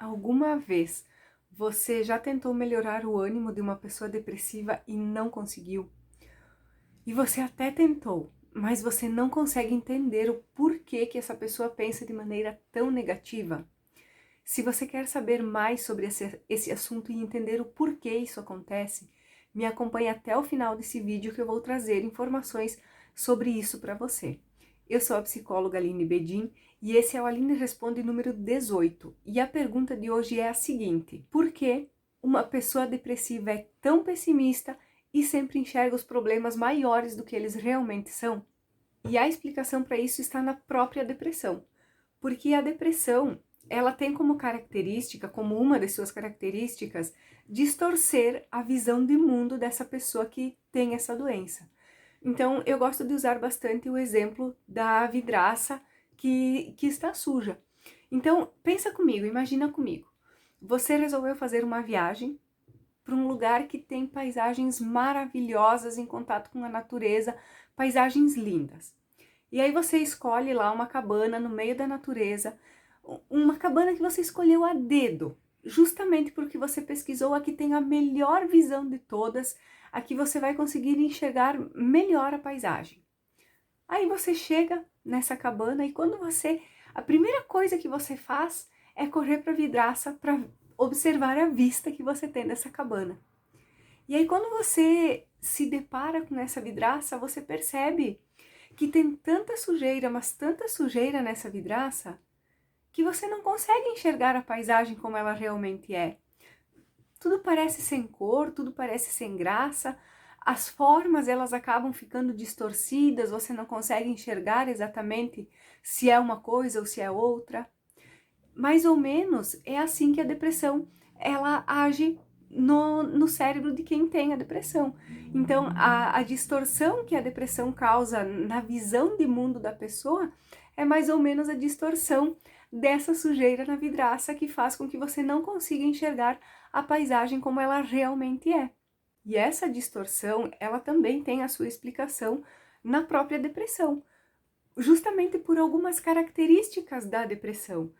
Alguma vez você já tentou melhorar o ânimo de uma pessoa depressiva e não conseguiu? E você até tentou, mas você não consegue entender o porquê que essa pessoa pensa de maneira tão negativa? Se você quer saber mais sobre esse assunto e entender o porquê isso acontece, me acompanhe até o final desse vídeo que eu vou trazer informações sobre isso para você. Eu sou a psicóloga Aline Bedin e esse é o Aline Responde número 18. E a pergunta de hoje é a seguinte: por que uma pessoa depressiva é tão pessimista e sempre enxerga os problemas maiores do que eles realmente são? E a explicação para isso está na própria depressão. Porque a depressão, ela tem como característica, como uma das suas características, distorcer a visão de mundo dessa pessoa que tem essa doença. Então, eu gosto de usar bastante o exemplo da vidraça que está suja. Então, pensa comigo, imagina comigo. Você resolveu fazer uma viagem para um lugar que tem paisagens maravilhosas em contato com a natureza, paisagens lindas. E aí você escolhe lá uma cabana no meio da natureza, uma cabana que você escolheu a dedo, justamente porque você pesquisou a que tem a melhor visão de todas, a que você vai conseguir enxergar melhor a paisagem. Aí você chega nessa cabana e a primeira coisa que você faz é correr para a vidraça para observar a vista que você tem dessa cabana. E aí quando você se depara com essa vidraça, você percebe que tem tanta sujeira, mas tanta sujeira nessa vidraça, que você não consegue enxergar a paisagem como ela realmente é. Tudo parece sem cor, tudo parece sem graça, as formas elas acabam ficando distorcidas, você não consegue enxergar exatamente se é uma coisa ou se é outra. Mais ou menos é assim que a depressão ela age no cérebro de quem tem a depressão. Então, a distorção que a depressão causa na visão de mundo da pessoa é mais ou menos a distorção dessa sujeira na vidraça que faz com que você não consiga enxergar a paisagem como ela realmente é. E essa distorção, ela também tem a sua explicação na própria depressão, justamente por algumas características da depressão.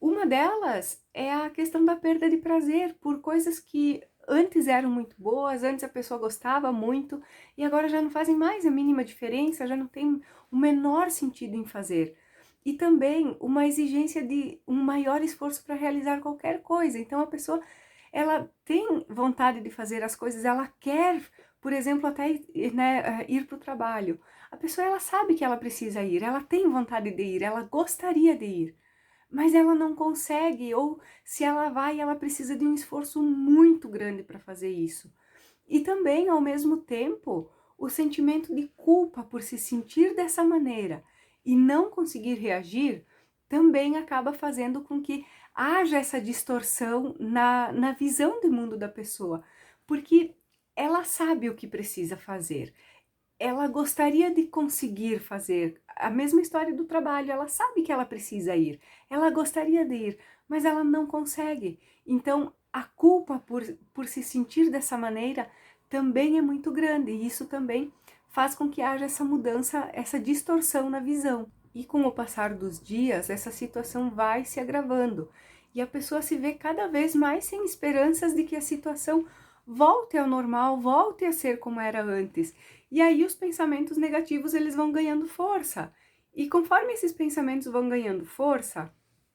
Uma delas é a questão da perda de prazer por coisas que antes eram muito boas, antes a pessoa gostava muito e agora já não fazem mais a mínima diferença, já não tem o menor sentido em fazer. E também uma exigência de um maior esforço para realizar qualquer coisa. Então a pessoa, ela tem vontade de fazer as coisas, ela quer, por exemplo, até ir para o trabalho. A pessoa, ela sabe que ela precisa ir, ela tem vontade de ir, ela gostaria de ir, mas ela não consegue, ou se ela vai, ela precisa de um esforço muito grande para fazer isso. E também, ao mesmo tempo, o sentimento de culpa por se sentir dessa maneira e não conseguir reagir também acaba fazendo com que haja essa distorção na visão de mundo da pessoa, porque ela sabe o que precisa fazer, ela gostaria de conseguir fazer a mesma história do trabalho, ela sabe que ela precisa ir, ela gostaria de ir, mas ela não consegue. Então, a culpa por se sentir dessa maneira também é muito grande, e isso também faz com que haja essa mudança, essa distorção na visão. E com o passar dos dias, essa situação vai se agravando, e a pessoa se vê cada vez mais sem esperanças de que a situação volte ao normal, volte a ser como era antes. E aí os pensamentos negativos, eles vão ganhando força. E conforme esses pensamentos vão ganhando força,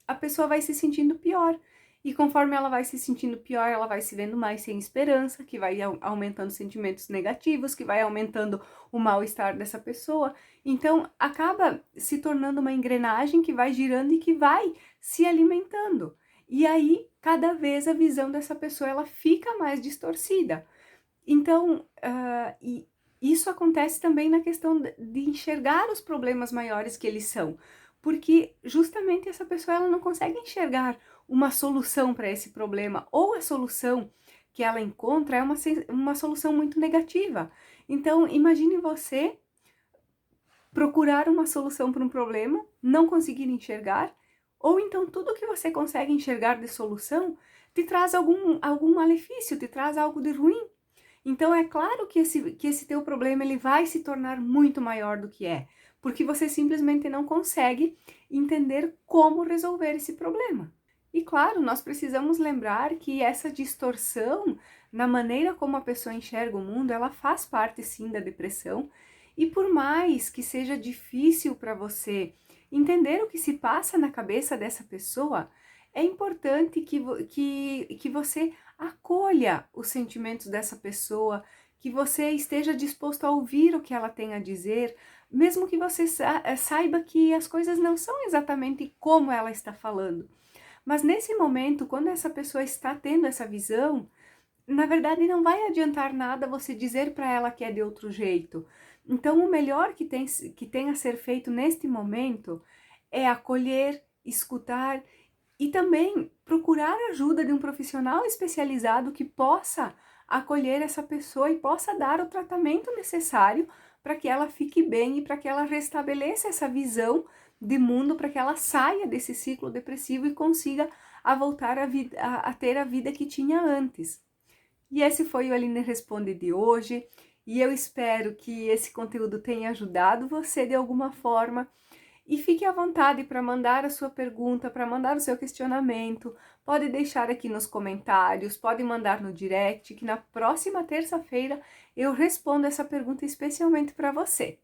a pessoa vai se sentindo pior. E conforme ela vai se sentindo pior, ela vai se vendo mais sem esperança, que vai aumentando sentimentos negativos, que vai aumentando o mal-estar dessa pessoa. Então, acaba se tornando uma engrenagem que vai girando e que vai se alimentando. E aí, cada vez a visão dessa pessoa, ela fica mais distorcida. Então, isso acontece também na questão de enxergar os problemas maiores que eles são, porque justamente essa pessoa, ela não consegue enxergar uma solução para esse problema, ou a solução que ela encontra é uma solução muito negativa. Então, imagine você procurar uma solução para um problema, não conseguir enxergar, ou então tudo que você consegue enxergar de solução te traz algum malefício, te traz algo de ruim. Então é claro que esse teu problema ele vai se tornar muito maior do que é, porque você simplesmente não consegue entender como resolver esse problema. E claro, nós precisamos lembrar que essa distorção na maneira como a pessoa enxerga o mundo, ela faz parte sim da depressão. E por mais que seja difícil para você entender o que se passa na cabeça dessa pessoa, é importante que você acolha os sentimentos dessa pessoa, que você esteja disposto a ouvir o que ela tem a dizer, mesmo que você saiba que as coisas não são exatamente como ela está falando. Mas nesse momento, quando essa pessoa está tendo essa visão, na verdade não vai adiantar nada você dizer para ela que é de outro jeito. Então, o melhor que tem a ser feito neste momento é acolher, escutar e também procurar a ajuda de um profissional especializado que possa acolher essa pessoa e possa dar o tratamento necessário para que ela fique bem e para que ela restabeleça essa visão de mundo, para que ela saia desse ciclo depressivo e consiga voltar a ter a vida que tinha antes. E esse foi o Aline Responde de hoje, e eu espero que esse conteúdo tenha ajudado você de alguma forma. E fique à vontade para mandar a sua pergunta, para mandar o seu questionamento. Pode deixar aqui nos comentários, pode mandar no direct, que na próxima terça-feira eu respondo essa pergunta especialmente para você.